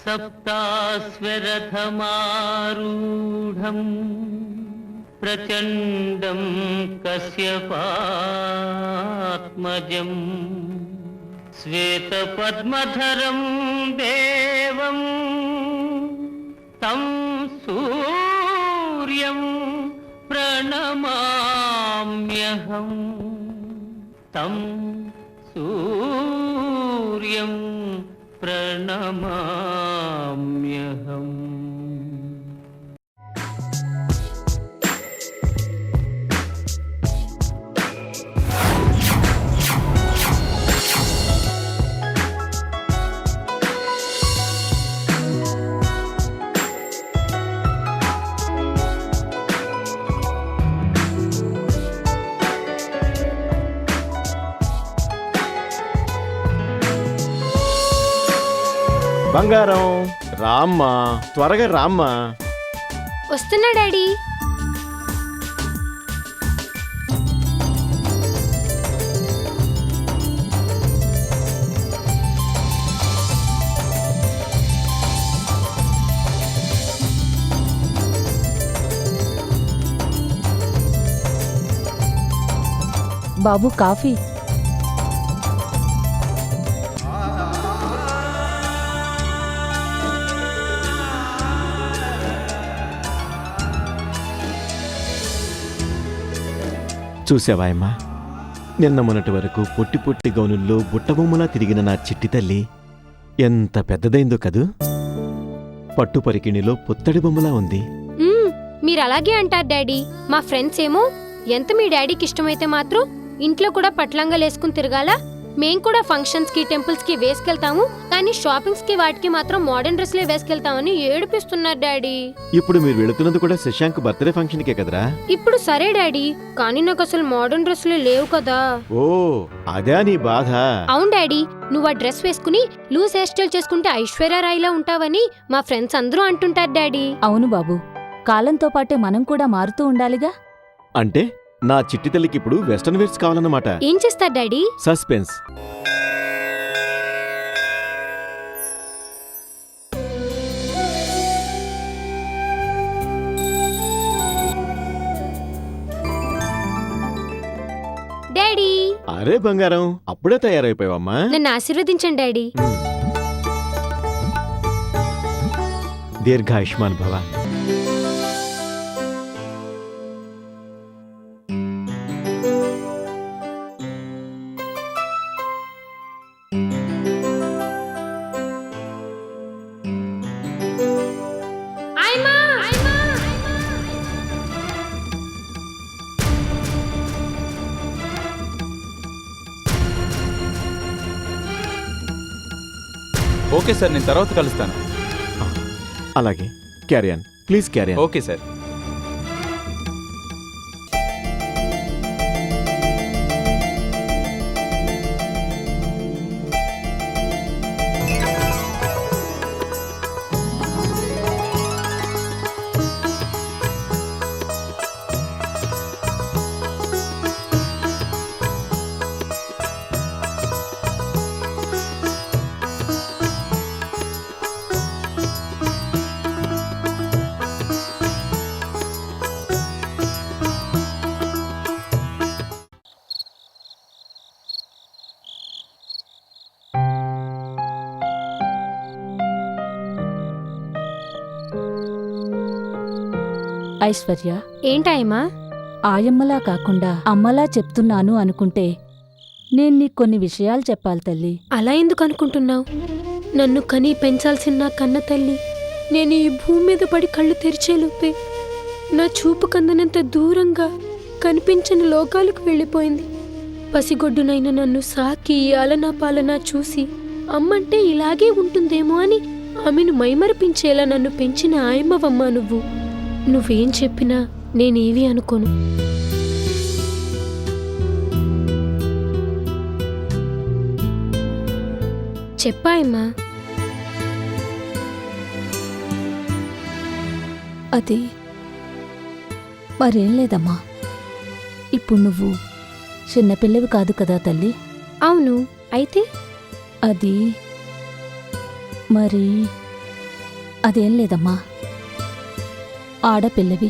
సప్తాశ్వరథమారూఢం ప్రచండం కశ్యపాత్మజం శ్వేతపద్మధరం దేవం తం సూర్యం ప్రణమామ్యహం తం సూర్యం ప్రణమామ్యహం. బంగారం రామ్మా, త్వరగా రామ్మా. వస్తున్నా డాడీ. బాబు కాఫీ. చూసావాయమ్మా, నిన్న మొన్నటి వరకు పొట్టి పొట్టి గౌనుల్లో బుట్టబొమ్మలా తిరిగిన నా చిట్టి తల్లి ఎంత పెద్దదైందో కదూ. పట్టు పరికిణిలో పుత్తడి బొమ్మలా ఉంది. మీరు అలాగే అంటారు డాడీ. మా ఫ్రెండ్స్ ఏమో ఎంత మీ డాడీకి ఇష్టమైతే మాత్రం ఇంట్లో కూడా పట్లంగా వేసుకుని తిరగాల, మేం కూడా ఫంక్షన్స్ కి టెంపుల్స్ కి వేసుకెళ్తాము, కానీ షాపింగ్స్ కి వాటికి మాత్రం మోడర్న్ డ్రెస్లే వేసుకెళ్తామని ఏడిపిస్తున్నారు డాడీ. ఇప్పుడు మీరు వెళుతున్నది కూడా శశాంక్ బర్త్డే ఫంక్షన్ కే కదరా? ఇప్పుడు సరే డాడీ, కానీ నాకు అసలు మోడర్న్ డ్రెస్లే లేవు కదా. ఓ అదే నీ బాధ? అవును డాడీ, నువ్వు ఆ డ్రెస్ వేసుకుని లూజ్ హెయిర్ స్టైల్ చేసుకుంటే ఐశ్వర్యరాయ్లా ఉంటావని మా ఫ్రెండ్స్ అందరూ అంటుంటారు డాడీ. అవును బాబు, కాలంతో పాటే మనం కూడా మారుతూ ఉండాలిగా. అంటే నా చిట్టి తల్లికి ఇప్పుడు వెస్టర్న్ వేర్స్ కావాలన్నమాట. ఏం చేస్తారు డాడీ? సస్పెన్స్. డాడీ. అరే బంగారం, అప్పుడే తయారైపోయావమ్మా. నన్ను ఆశీర్వదించండి డాడీ. దీర్ఘాయుష్మాన్ భవ. ఓకే సార్, నేను తర్వాత కలుస్తాను. అలాగే, carry on please carry on. Okay sir. Aishwarya, ఏంటాయమ్మా? ఆయమ్మలా కాకుండా అమ్మలా చెప్తున్నాను అనుకుంటే నేను నీకు కొన్ని విషయాలు చెప్పాలి తల్లి. అలా ఎందుకు అనుకుంటున్నావు? నన్ను కని పెంచాల్సిన నా కన్న తల్లి నేను ఈ భూమి మీద పడి కళ్ళు తెరిచేలోపే నా చూపు కందనంత దూరంగా కనిపించని లోకాలకు వెళ్ళిపోయింది. పసిగొడ్డునైన నన్ను సాకి ఆలనా పాలనా చూసి అమ్మంటే ఇలాగే ఉంటుందేమో అని ఆమెను మైమరపించేలా నన్ను పెంచిన ఆయమ్మవమ్మా నువ్వు. నువ్వేం చెప్పినా నేనేవి అనుకోను. చెప్పాయమ్మా. అది మరేం లేదమ్మా, ఇప్పుడు నువ్వు చిన్నపిల్లవి కాదు కదా తల్లి. అవును, అయితే అది మరి అదేం లేదమ్మా. ఆడపిల్లవి,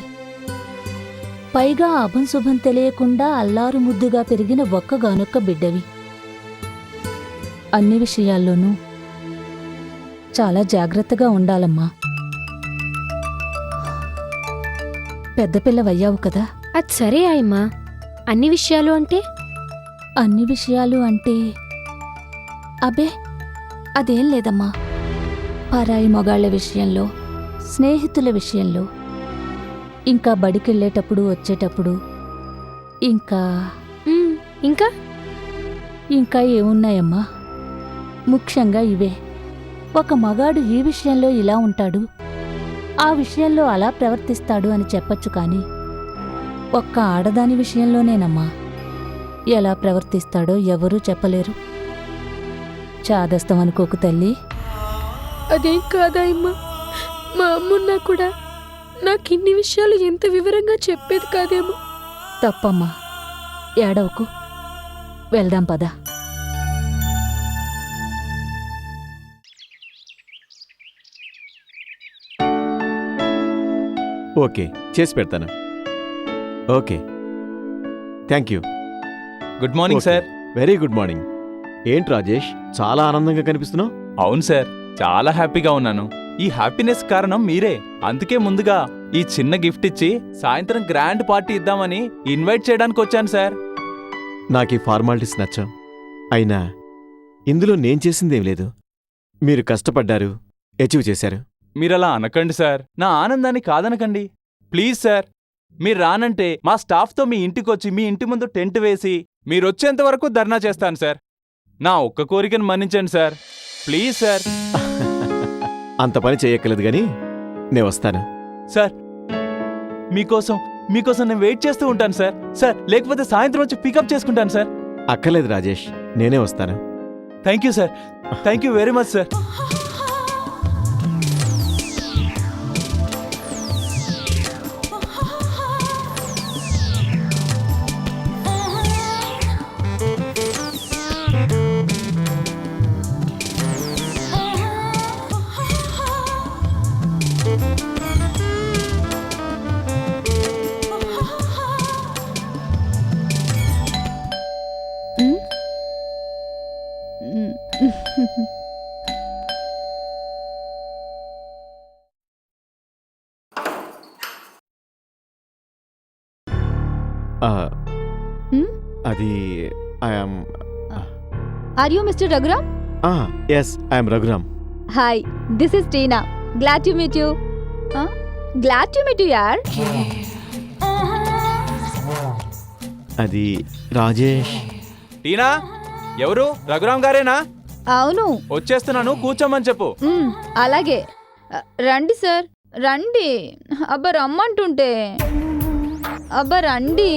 పైగా అభంశుభం తెలియకుండా అల్లారు ముద్దుగా పెరిగిన ఒక్కగానొక్క బిడ్డవి. అన్ని విషయాల్లోనూ చాలా జాగ్రత్తగా ఉండాలమ్మా. పెద్దపిల్లవయ్యావు కదా. అది సరే ఆయమ్మా, అన్ని విషయాలు అంటే? అన్ని విషయాలు అంటే అబే అదేం లేదమ్మా. పరాయి మొగాళ్ల విషయంలో, స్నేహితుల విషయంలో, ఇంకా బడికెళ్ళేటప్పుడు వచ్చేటప్పుడు, ఇంకా ఇంకా ఇంకా ఏమున్నాయమ్మా? ముఖ్యంగా ఇవే. ఒక మగాడు ఈ విషయంలో ఇలా ఉంటాడు, ఆ విషయంలో అలా ప్రవర్తిస్తాడు అని చెప్పొచ్చు కానీ ఒక్క ఆడదాని విషయంలోనేనమ్మా ఎలా ప్రవర్తిస్తాడో ఎవరూ చెప్పలేరు. చాదస్తం అనుకోకు తల్లి. అదేం కాదాయమ్మా, మా అమ్మున్నా కూడా నాకిన్ని విషయాలు ఎంత వివరంగా చెప్పేది కాదేమో. తప్పమ్మా, ఏడవకు. వెళ్దాం పద. ఓకే, చేసి పెడతాను. Okay, thank you. Good morning okay. Sir. Very good morning. ఏంటి రాజేష్, చాలా ఆనందంగా కనిపిస్తున్నావు? అవును సార్, చాలా హ్యాపీగా ఉన్నాను. ఈ హ్యాపీనెస్ కారణం మీరే. అందుకే ముందుగా ఈ చిన్న గిఫ్ట్ ఇచ్చి సాయంత్రం గ్రాండ్ పార్టీ ఇద్దామని ఇన్వైట్ చేయడానికి వచ్చాను సార్. నాకు ఈ ఫార్మాలిటీస్ నచ్చాం. అయినా ఇందులో నేను చేసిందేం లేదు. మీరు కష్టపడ్డారు, అచీవ్ చేశారు. మీరలా అనకండి సార్, నా ఆనందాన్ని కాదనకండి ప్లీజ్ సార్. మీరు రానంటే మా స్టాఫ్తో మీ ఇంటికొచ్చి మీ ఇంటి ముందు టెంట్ వేసి మీరొచ్చేంత వరకు ధర్నా చేస్తాను సార్. నా ఒక్క కోరికను మన్నించండి సార్, ప్లీజ్ సార్. అంత పని చేయక్కర్లేదు గాని నేను వస్తాను. సార్ మీకోసం నేను వెయిట్ చేస్తూ ఉంటాను సార్. సార్ లేకపోతే సాయంత్రం వచ్చి పికప్ చేసుకుంటాను సార్. అక్కర్లేదు రాజేష్, నేనే వస్తాను. Thank you sir, thank you very much sir. అది I'm Are you Mr. Raghuram? Yes I'm Raghuram. Hi, this is Tina. Glad to meet you. Huh? Glad to meet you, yaar. అది రాజేష్. టీనా, ఎవరు? రఘురామ్ గారేనా? అవును. వచ్చేస్తున్నాను, కూర్చోమని చెప్పు. అలాగే. రండి సార్, రండి. అబ్బా రమ్మంటుంటే. అబ్బా రండి.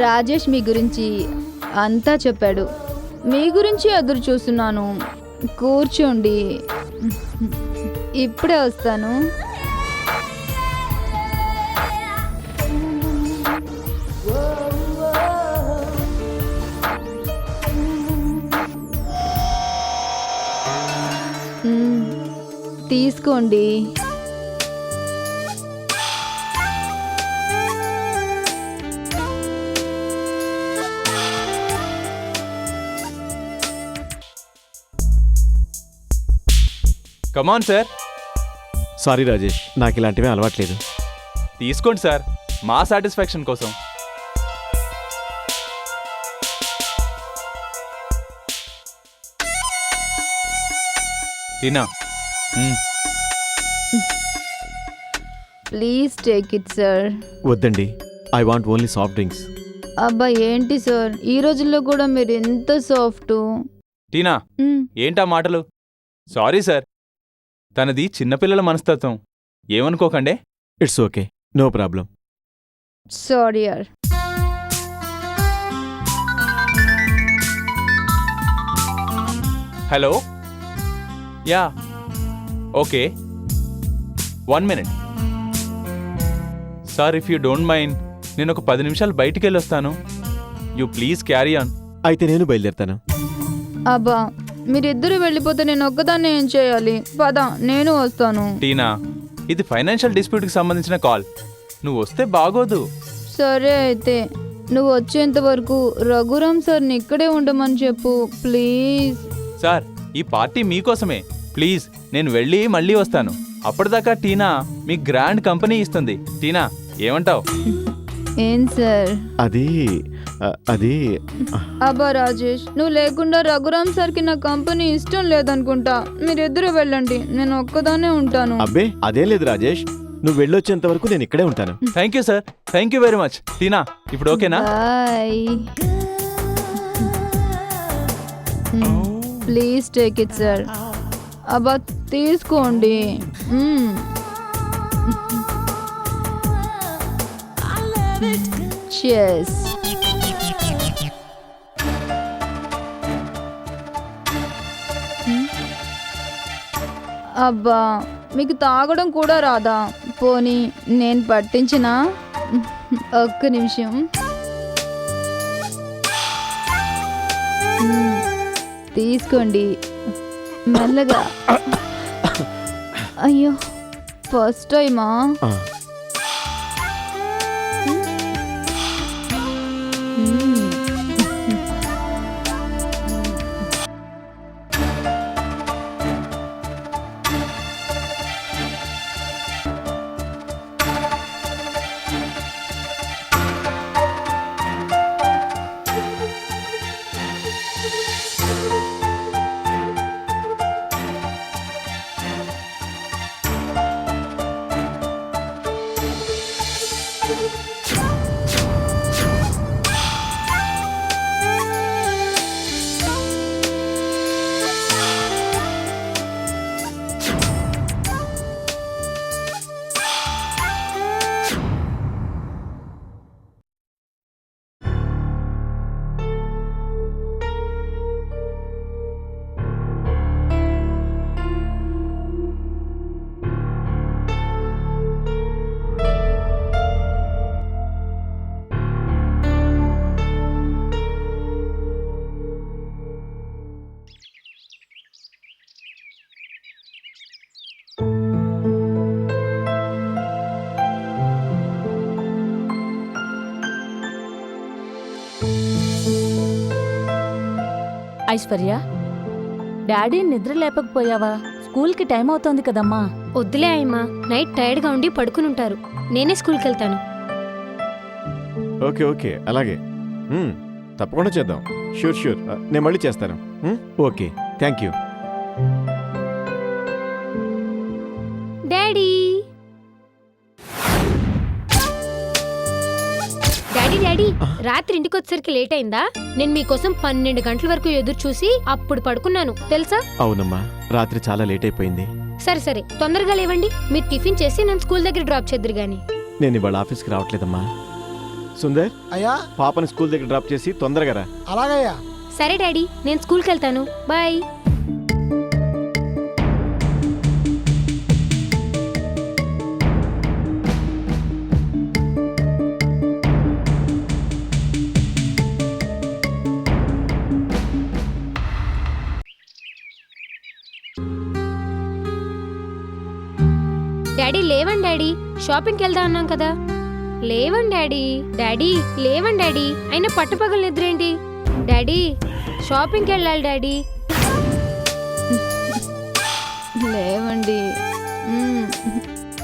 రాజేష్ మీ గురించి అంతా చెప్పాడు. మీ గురించి ఎదురు చూస్తున్నాను. కూర్చోండి, ఇప్పుడే వస్తాను. తీసుకోండి. Come on sir. సారీ రాజేష్, నాకు ఇలాంటివే అలవాట్లేదు. తీసుకోండి సార్, మా సాటిస్ఫాక్షన్ కోసం. టీనా, ప్లీజ్ టేక్ ఇట్ సార్. వద్దండి, I want only soft drinks. అబ్బా ఏంటి సార్, ఈ రోజుల్లో కూడా మీరు ఎంత సాఫ్ట్. టీనా, ఏంటా మాటలు? సారీ సార్, తనది చిన్నపిల్లల మనస్తత్వం, ఏమనుకోకండే. It's okay, no problem. Sorry యార్. Hello, ya, okay, 1 minute. Sir, if you don't mind, నేను ఒక 10 నిమిషాలు బయటికి వెళ్ళొస్తాను. You please carry on. అయితే నేను బయలుదేరుతాను. అబ్బా మీరిద్దరూ వెళ్ళిపోతే నేను ఒక్కదాన్నే ఏం చేయాలి? పద, నేను వస్తాను. టీనా, ఇది ఫైనాన్షియల్ డిస్ప్యూట్కి సంబంధించిన కాల్. నువ్వు వస్తే బాగోదు. సరే అయితే నువ్వు వచ్చేంత వరకు రఘురామ్ సార్ని ఇక్కడే ఉండమని చెప్పు ప్లీజ్. సార్, ఈ పార్టీ మీకోసమే. ప్లీజ్, నేను వెళ్ళి మళ్ళీ వస్తాను. అప్పటిదాకా టీనా మీ గ్రాండ్ కంపెనీ ఇస్తుంది. టీనా, ఏమంటావు? ఏం సార్? అది అది అబ్బా రాజేష్, నువ్వు లేకుండా రఘురామ్ సార్కి నా కంపెనీ ఇష్టం లేదనుకుంటా. మీరిద్దరూ వెళ్ళండి, నేను ఒక్కదానే ఉంటాను. అబ్బే అదేం లేదు రాజేష్, నువ్వు వెళ్ళొచ్చేంత వరకు నేను ఇక్కడే ఉంటాను. Thank you sir, thank you very much. Tina, ఇప్పుడు ఓకేనా? Bye. Please take it sir. అబ్బా తీసుకోండి. Cheers. అబ్బా మీకు తాగడం కూడా రాదా? పోనీ నేను పట్టించినా? ఒక్క నిమిషం. తీసుకోండి మెల్లగా. అయ్యో, ఫస్ట్ టైమా? ఆ, ఐశ్వర్య, డాడీ నిద్ర లేపకపోయావా? స్కూల్కి టైం అవుతోంది కదమ్మా. వద్దులే అయ్యమ్మా, నైట్ టైర్డ్గా ఉండి పడుకుని ఉంటారు. నేనే స్కూల్కి వెళ్తాను. ఓకే ఓకే అలాగే. తప్పకుండా చేద్దాం. షూర్ షూర్, నేను మళ్ళీ చేస్తాను. Okay, thank you. Daddy daddy daddy, రాత్రి ఇంటికి వచ్చేసరికి లేట్ అయిందా? నేను మీకోసం 12 గంటల వరకు ఎదురు చూసి అప్పుడు పడుకున్నాను తెలుసా? అవునమ్మా, రాత్రి చాలా లేట్ అయిపోయింది. సరే సరే, తొందరగా లేవండి. మీరు టిఫిన్ చేసి నన్ను స్కూల్ దగ్గర డ్రాప్ చేద్దరు గాని. నేను ఇవాళ ఆఫీస్కి రావట్లేదమ్మా. సుందర్, అయ్యా, పాపని స్కూల్ దగ్గర డ్రాప్ చేసి తొందరగా రా. అలాగయ్యా. సరే డాడీ, నేను స్కూల్కి వెళ్తాను. బాయ్. డాడీ లేవండి డాడీ, షాపింగ్కి వెళ్దా అన్నాం కదా. లేవండి డాడీ. డాడీ లేవండి డాడీ, అయినా పట్టుపగలు నిద్రేంటి? డాడీ షాపింగ్కి వెళ్ళాలి డాడీ. లేవండి,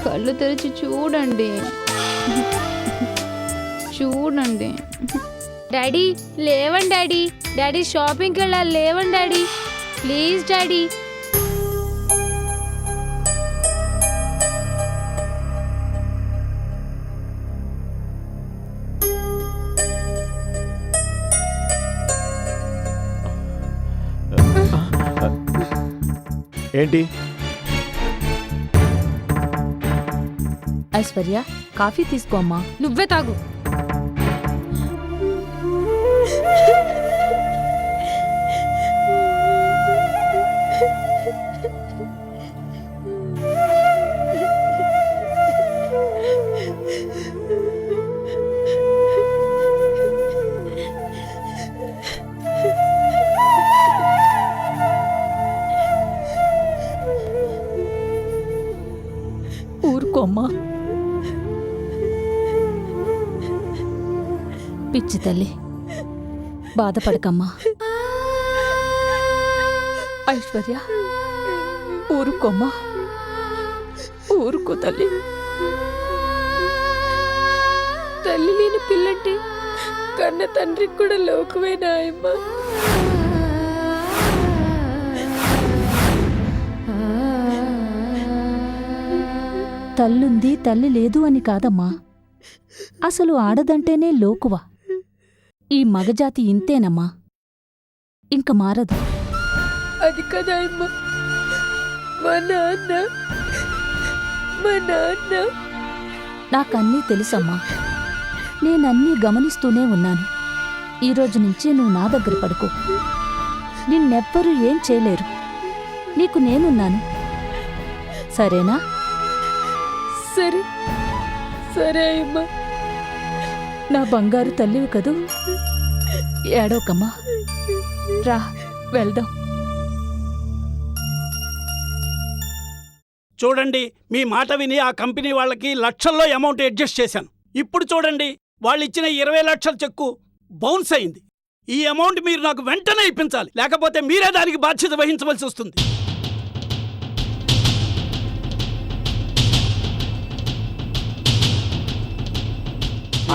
కళ్ళు తెరిచి చూడండి. చూడండి డాడీ లేవండి డాడీ. డాడీ షాపింగ్కి వెళ్ళాలి, లేవండి డాడీ. Please daddy. ఏంటి? ఐశ్వర్య, కాఫీ తీసుకో అమ్మా. నువ్వే తాగు. అమ్మా. పిచ్చి తల్లి, బాధపడకమ్మా. ఐశ్వర్య, ఊరుకోమ్మా, ఊరుకో తల్లి. తల్లి లేని పిల్లంటే కన్న తండ్రికి కూడా లోకమేనా అమ్మా? తల్లుంది తల్లి లేదు అని కాదమ్మా, అసలు ఆడదంటేనే లోకువ. ఈ మగజాతి ఇంతేనమ్మా, ఇంక మారదు. అది కదా అమ్మా, మా నాన్న నాకన్నీ తెలుసమ్మా, నేనన్నీ గమనిస్తూనే ఉన్నాను. ఈరోజు నుంచి నువ్వు నా దగ్గర పడుకో. నిన్నెవ్వరూ ఏం చేయలేరు, నీకు నేనున్నాను. సరేనా? సరే సరే అమ్మా. నా బంగారు తల్లివి కదూ, ఏడోకమ్మా. రా, వెళ్దాం. చూడండి, మీ మాట విని ఆ కంపెనీ వాళ్ళకి లక్షల్లో అమౌంట్ అడ్జస్ట్ చేశాను. ఇప్పుడు చూడండి, వాళ్ళు ఇచ్చిన 20 లక్షల చెక్కు బౌన్స్ అయింది. ఈ అమౌంట్ మీరు నాకు వెంటనే ఇప్పించాలి, లేకపోతే మీరే దానికి బాధ్యత వహించవలసి వస్తుంది.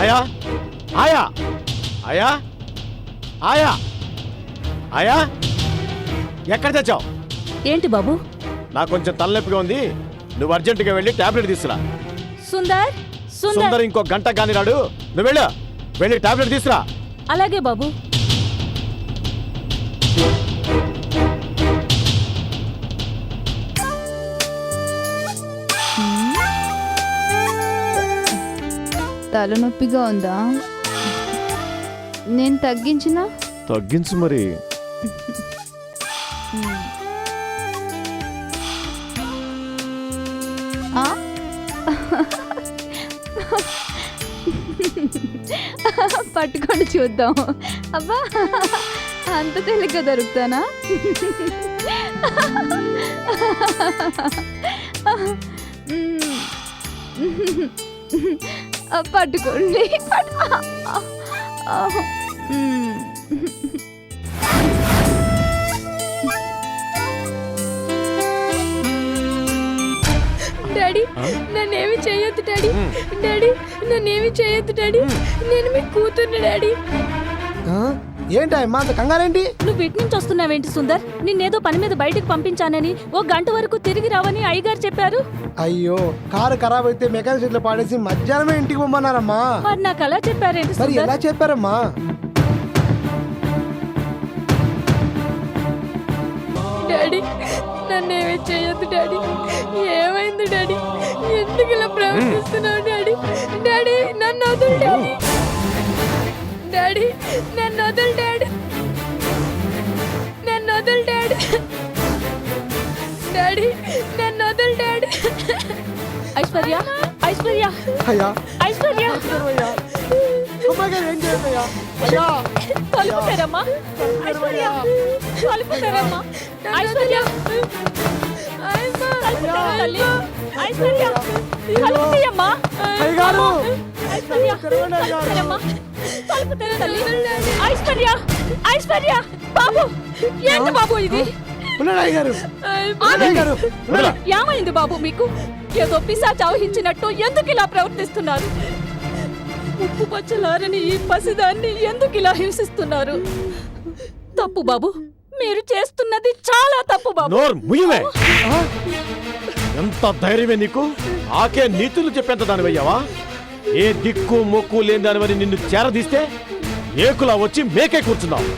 ఆయా ఆయా ఆయా ఆయా ఆయా, ఎక్కడ తెచ్చావు? ఏంటి బాబు? నాకు కొంచెం తలనొప్పిగా ఉంది, నువ్వు అర్జెంటుగా వెళ్ళి టాబ్లెట్ తీసుకురా. సుందర్, సుందర్. సుందర్ ఇంకో గంట కాని రాడు, నువ్వు వెళ్ళి టాబ్లెట్ తీసుకురా. అలాగే బాబు. తలనొప్పిగా ఉందా? నేను తగ్గించినా? తగ్గించు మరి. ఆ? పట్టుకొని చూద్దాం. అబ్బా, అంత తేలిగ్గా దొరుకుతానా? పట్టుకోండి. డాడీ, నన్నేమి చేయొద్దు డాడీ. డాడీ, నన్నేమి చేయొద్దు డాడీ. నేను మీ కూతుర్ని డాడీ. ఏంటమ్మా అంత కంగారేంటి? నువ్వు ఇటు నుంచి వస్తున్నావేంటి సుందర్? నిన్నేదో పని మీద బయటకు పంపించానని, ఓ గంట వరకు తిరిగి రావని అయ్యగారు చెప్పారు. అయ్యో, కారు ఖరాబ్ అయితే మెకానిక్ షెడ్ లో పాడేసి మధ్యాహ్నమే ఇంటికి పొమ్మన్నారమ్మా. మరి నాకు అలా చెప్పారేంటి మరి సుందర్? ఎలా చెప్పారమ్మా? డాడీ, నన్నేమి చేయొద్దు డాడీ. ఏమైంది డాడీ? ఎందుకు ఇలా ప్రవర్తిస్తున్నావు డాడీ? డాడీ, నన్ను వదులు డాడీ. డాడీ, నన్ను వదులు డాడీ. నన్ను వదులు డాడీ. డాడీ, నన్ను వదులు డాడీ. ఐశ్వర్య, ఐశ్వర్య, అయ్యా, ఐశ్వర్య, అమ్మాయి గారు ఏం చేయాలయ్యా? అయ్యా, తలుపు తెరమ్మా. ఐశ్వర్య, తలుపు తెరమ్మా. ఐశ్వర్య, తలుపు తెర తల్లి. ఐశ్వర్య, తలుపు తీయమ్మా. అయ్యగారు, ఐశ్వర్య, తెరవండి అయ్యగారు. తలుపు తెరమ్మా. తలుపు తెర తల్లి. ఐశ్వర్య, ఐశ్వర్య, బాబు, ఏంటి బాబు ఇది? ఉన్నాడు అయ్యగారు. ఆగండి. అయ్యగారు, ఉన్నాడు. ఏమైంది బాబు మీకు? ఏదో పిశాచ ఆవహించినట్టు ఎందుకు ఇలా ప్రవర్తిస్తున్నారు? ఉప్పు పచ్చలారని ఈ పసిదాన్ని ఎందుకు ఇలా హింసిస్తున్నారు? తప్పు బాబు, మీరు చేస్తున్నది చాలా తప్పు బాబు. నోర్ ముయ్యవే. ఎంత ధైర్యమే నీకు? ఆకే నీతులు చెప్పేంత దానివయ్యావా? ఏ దిక్కు మొక్కు లేని దానివని నిన్ను చేరదీస్తే ఏకులా వచ్చి మేకే కూర్చున్నావు.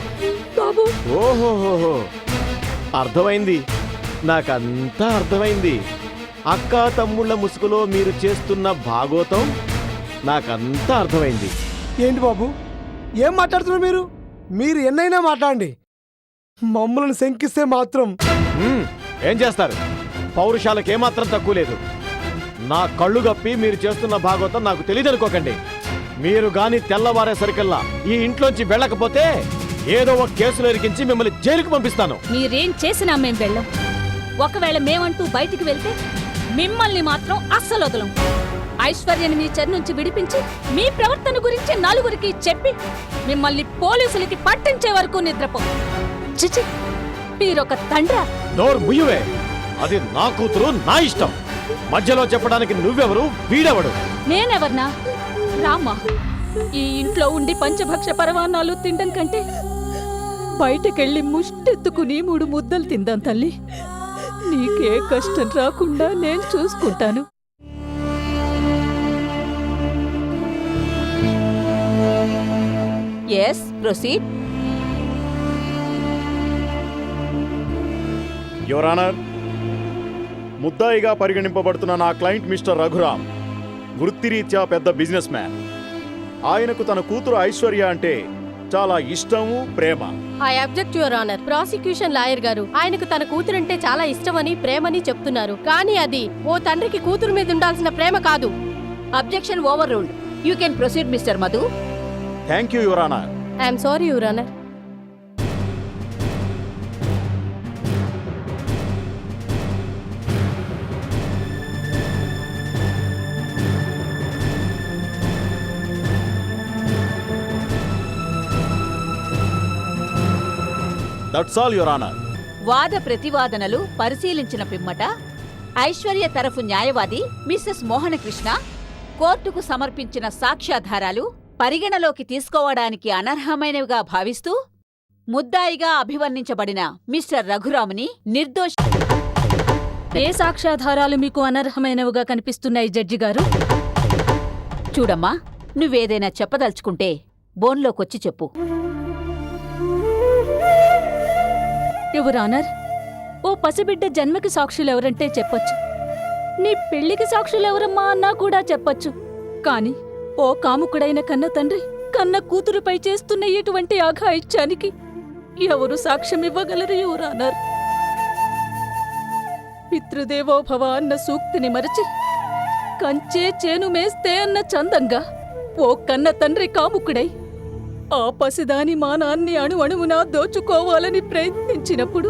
బాబు, ఓహోహోహో, అర్థమైంది, నాకంతా అర్థమైంది. అక్కా తమ్ముళ్ళ ముసుగులో మీరు చేస్తున్న భాగోతం నాకంతా అర్థమైంది. ఏంటి బాబు, ఏం మాట్లాడుతున్నారు మీరు? మీరు ఎన్నైనా మాట్లాడండి, మమ్మల్ని శంకిస్తే మాత్రం ఏం చేస్తారు? పౌరుషాలకేమాత్రం తక్కువ లేదు. నా కళ్ళు గప్పి మీరు చేస్తున్న భాగవతం నాకు తెలియదనుకోకండి. మీరు గాని తెల్లవారేసరికల్లా ఈ ఇంట్లోంచి వెళ్ళకపోతే ఏదో ఒక కేసులో ఇరికించి మిమ్మల్ని జైలుకు పంపిస్తాను. మీరేం చేసినా మేం వెళ్ళం. ఒకవేళ మేమంటూ బయటికి వెళ్తే మిమ్మల్ని మాత్రం అస్సలు వదలం. ఐశ్వర్యని మీ చెర నుంచి విడిపించి మీ ప్రవర్తన గురించి నలుగురికి చెప్పి మిమ్మల్ని పోలీసులకి పట్టించే వరకు నిద్రపో. చిచి, మీరొక తండ్రా? నోరు ముయ్యవే, అది నా కూతురు, నా ఇష్టం. మధ్యలో చెప్పడానికి నువ్వెవరు, వీడెవడు? నేనెవర్నా? రామ్మా, ఈ ఇంట్లో ఉండి పంచభక్ష పరవాన్నాలు తినడం కంటే బయటకెళ్ళి ముష్టెత్తుకుని 3 ముద్దలు తిందాం తల్లి. నీకే కష్టం రాకుండా నేను చూసుకుంటాను. Yes, proceed. యువర్ ఆనర్, ముద్దాయిగా పరిగణింపబడుతున్న నా క్లయింట్ మిస్టర్ రఘురామ్ వృత్తిరీత్యా పెద్ద బిజినెస్ మ్యాన్. ఆయనకు తన కూతురు ఐశ్వర్య అంటే చాలా ఇష్టము, ప్రేమ. I object your honour. Prosecution lawyer గారు ఆయనకు తన కూతురంటే చాలా ఇష్టమని, ప్రేమని చెప్తున్నారు. కానీ అది ఓ తండ్రికి కూతురు మీద ఉండాల్సిన ప్రేమ కాదు. Objection over ruled. You can proceed mister Madhu. Thank you your honour. I'm sorry your honour. That's all your honour. వాద ప్రతివాదనలు పరిశీలించిన పిమ్మట ఐశ్వర్య తరఫు న్యాయవాది మిస్సెస్ మోహనకృష్ణ కోర్టుకు సమర్పించిన సాక్ష్యాధారాలు పరిగణలోకి తీసుకోవడానికి అనర్హమైనవిగా భావిస్తూ ముద్దాయిగా అభివర్ణించబడిన మిస్టర్ రఘురాముని నిర్దోషి. ఏ సాక్ష్యాధారాలు మీకు అనర్హమైనవిగా కనిపిస్తున్నాయి జడ్జి గారు? చూడమ్మా, నువ్వేదైనా చెప్పదలుచుకుంటే బోన్లోకొచ్చి చెప్పు. యువర్ ఆనర్, ఓ పసిబిడ్డ జన్మకి సాక్షులెవరంటే చెప్పొచ్చు. నీ పెళ్లికి సాక్షులెవరమ్మా అన్నా కూడా చెప్పొచ్చు. కాని ఓ కాముకుడైన కన్న తండ్రి కన్న కూతురుపై చేస్తున్న ఇటువంటి అఘాయిత్యానికి ఎవరు సాక్ష్యం ఇవ్వగలరు యువర్ ఆనర్? పితృదేవోభవ అన్న సూక్తిని మరచి కంచే చేను మేస్తే అన్న చందంగా ఓ కన్న తండ్రి కాముకుడై ఆ పసిదాని మానాన్ని అణువణువునా దోచుకోవాలని ప్రయత్నించినప్పుడు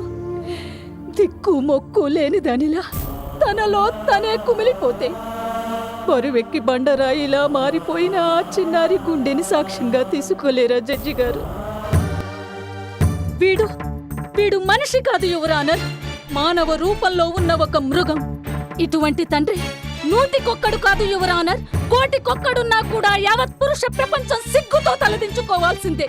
దిక్కు మొక్కు లేని దానిలా తనలో తనే కుమిలిపోతే బరువెక్కి బండరాయిలా మారిపోయిన ఆ చిన్నారి గుండెని సాక్ష్యంగా తీసుకోలేరా జడ్జి గారు? వీడు మనిషి కాదు యువర్ ఆనర్, మానవ రూపంలో ఉన్న ఒక మృగం. ఇటువంటి తండ్రి 100కొక్కడు కాదు యువర్ ఆనర్, 1,000,000 కూడా యావత్ పురుష ప్రపంచం సిగ్గుతో తలదించుకోవాల్సిందే.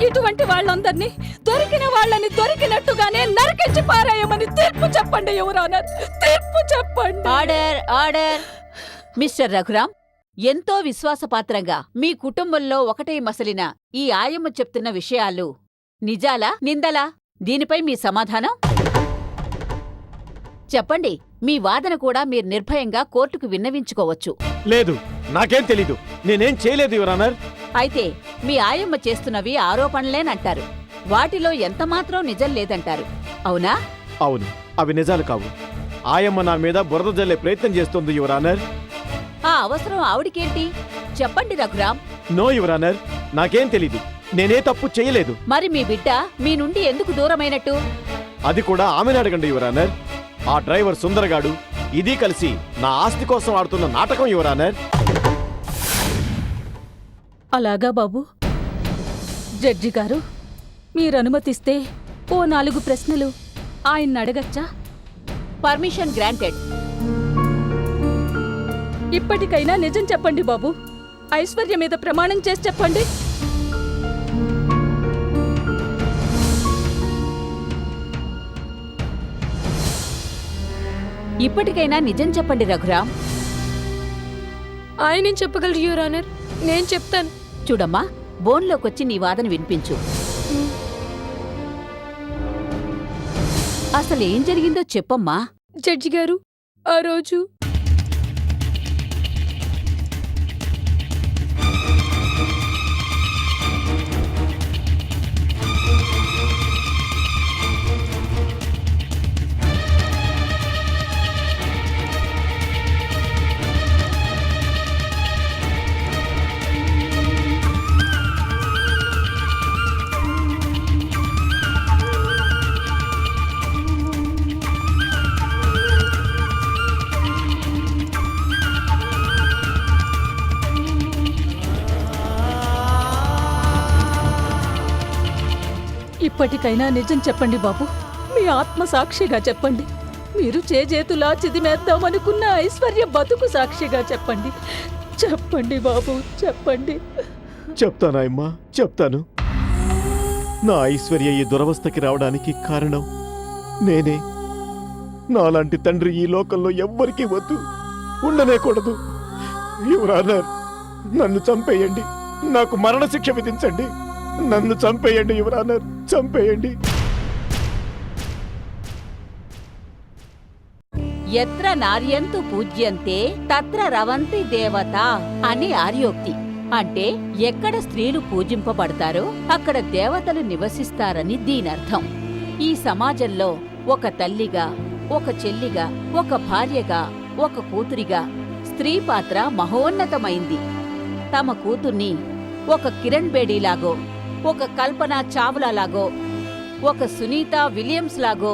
ఇటువంటి వాళ్ళందర్నీ దొరికిన వాళ్ళని దొరికినట్టుగానే నరికించి పారాయమని తీర్పు చెప్పండి యువర్ ఆనర్, తీర్పు చెప్పండి. Order, order. మిస్టర్ రఘురామ్, ఎంతో విశ్వాసపాత్రంగా మీ కుటుంబంలో ఒకటే మసలిన ఈ ఆయమ్మ చెప్తున్న విషయాలు నిజాలా, నిందలా? దీనిపై మీ సమాధానం చెప్పండి. మీ వాదన కూడా మీరు నిర్భయంగా కోర్టుకు విన్నవించుకోవచ్చు. లేదు, నాకేం తెలీదు, నేనేం చేయలేదు యువర్ ఆనర్. అయితే మీ ఆయమ్మ చేస్తున్నవి ఆరోపణలేనంటారు, వాటిలో ఎంతమాత్రం నిజం లేదంటారు, అవునా? అవును, అవి నిజాలు కావు. ఆయమ్మ నా మీద బురద జల్లే ప్రయత్నం చేస్తోంది యువర్ ఆనర్. ఆ అవసరం ఆవిడికేంటి? చెప్పండి రఘురామ్. నో యువర్ ఆనర్, నాకేం తెలీదు, నేనే తప్పు చేయలేదు. మరి మీ బిడ్డ మీ నుండి ఎందుకు దూరమైనట్టు? అది కూడా ఆమెను అడగండి యువర్ ఆనర్. ఆ డ్రైవర్ సుందరగాడు ఇది కలిసి నా ఆస్తి కోసం ఆడుతున్న నాటకం యువర్ ఆనర్. అలాగా బాబు. జడ్జి గారు, మీరనుమతిస్తే ఓ 4 ప్రశ్నలు ఆయన్ని అడగచ్చా? Permission granted. ఇప్పటికైనా నిజం చెప్పండి బాబు. ఐశ్వర్య మీద ప్రమాణం చేసి చెప్పండి. ఇప్పటికైనా నిజం చెప్పండి రఘురామ్. ఆయనేం చెప్పగలరు యువర్ ఆనర్, నేను చెప్తాను. చూడమ్మా, బోన్లోకొచ్చి నీ వాదన వినిపించు. అసలేం జరిగిందో చెప్పమ్మా. జడ్జి గారు, ఆ రోజు ఇప్పటికైనా నిజం చెప్పండి బాబు. మీ ఆత్మ సాక్షిగా చెప్పండి. మీరు చేజేతులా చిదిమేద్దామనుకున్న ఐశ్వర్య బతుకు సాక్షిగా చెప్పండి. చెప్పండి బాబు, చెప్పండి. చెప్తానాయమ్మా, చెప్తాను. నా ఐశ్వర్య ఈ దురవస్థకి రావడానికి కారణం నేనే. నాలాంటి తండ్రి ఈ లోకంలో ఎవ్వరికీ వద్దు, ఉండనేకూడదు. యువరానర్, నన్ను చంపేయండి. నాకు మరణశిక్ష విధించండి. నన్ను చంపేయండి యువరానర్, చంపేయండి. ఎత్ర నార్యంతు పూజ్యంతే తత్ర రవంతి దేవత అని ఆర్యోక్తి. అంటే ఎక్కడ స్త్రీలు పూజింపబడతారో అక్కడ దేవతలు నివసిస్తారని దీనర్థం. ఈ సమాజంలో ఒక తల్లిగా, ఒక చెల్లిగా, ఒక భార్యగా, ఒక కూతురిగా స్త్రీ పాత్ర మహోన్నతమైంది. తమ కూతుర్ని ఒక కిరణ్ బేడీలాగో, ఒక కల్పనా చావ్లాలాగో, ఒక సునీత విలియమ్స్ లాగో,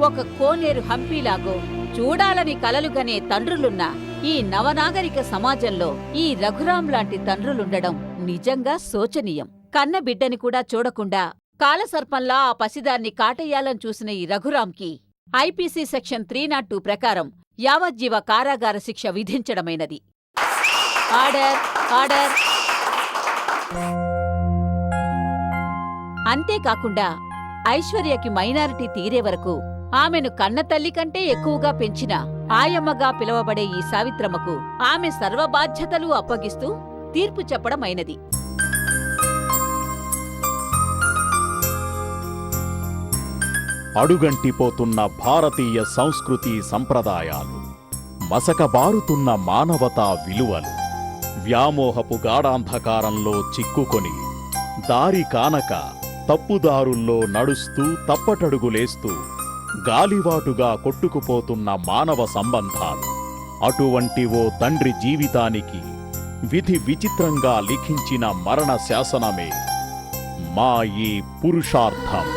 ఒక కోనేరు హంపీలాగో చూడాలని కలలుగనే తండ్రులున్న ఈ నవనాగరిక సమాజంలో ఈ రఘురాం లాంటి తండ్రులుండడం నిజంగా శోచనీయం. కన్న బిడ్డని కూడా చూడకుండా కాలసర్పంలా ఆ పసిదాన్ని కాటేయాలని చూసిన ఈ రఘురాంకి ఐపీసీ సెక్షన్ 302 ప్రకారం యావజ్జీవ కారాగార శిక్ష విధించడమైనది. Order, order. అంతేకాకుండా ఐశ్వర్యకి మైనారిటీ తీరే వరకు ఆమెను కన్నతల్లి కంటే ఎక్కువగా పెంచిన ఆయమ్మగా పిలువబడే ఈ సావిత్రమ్మకు ఆమె సర్వబాధ్యతలు అప్పగిస్తూ తీర్పు చెప్పడమైనది. అడుగంటిపోతున్న భారతీయ సంస్కృతి సంప్రదాయాలు, మసకబారుతున్న మానవతా విలువలు, వ్యామోహపు గాఢాంధకారంలో చిక్కుకొని దారి కానక తప్పుదారుల్లో నడుస్తూ తప్పటడుగులేస్తూ గాలివాటుగా కొట్టుకుపోతున్న మానవ సంబంధాలు, అటువంటి ఓ తండ్రి జీవితానికి విధి విచిత్రంగా లిఖించిన మరణ శాసనమే మా ఈ పురుషార్థం.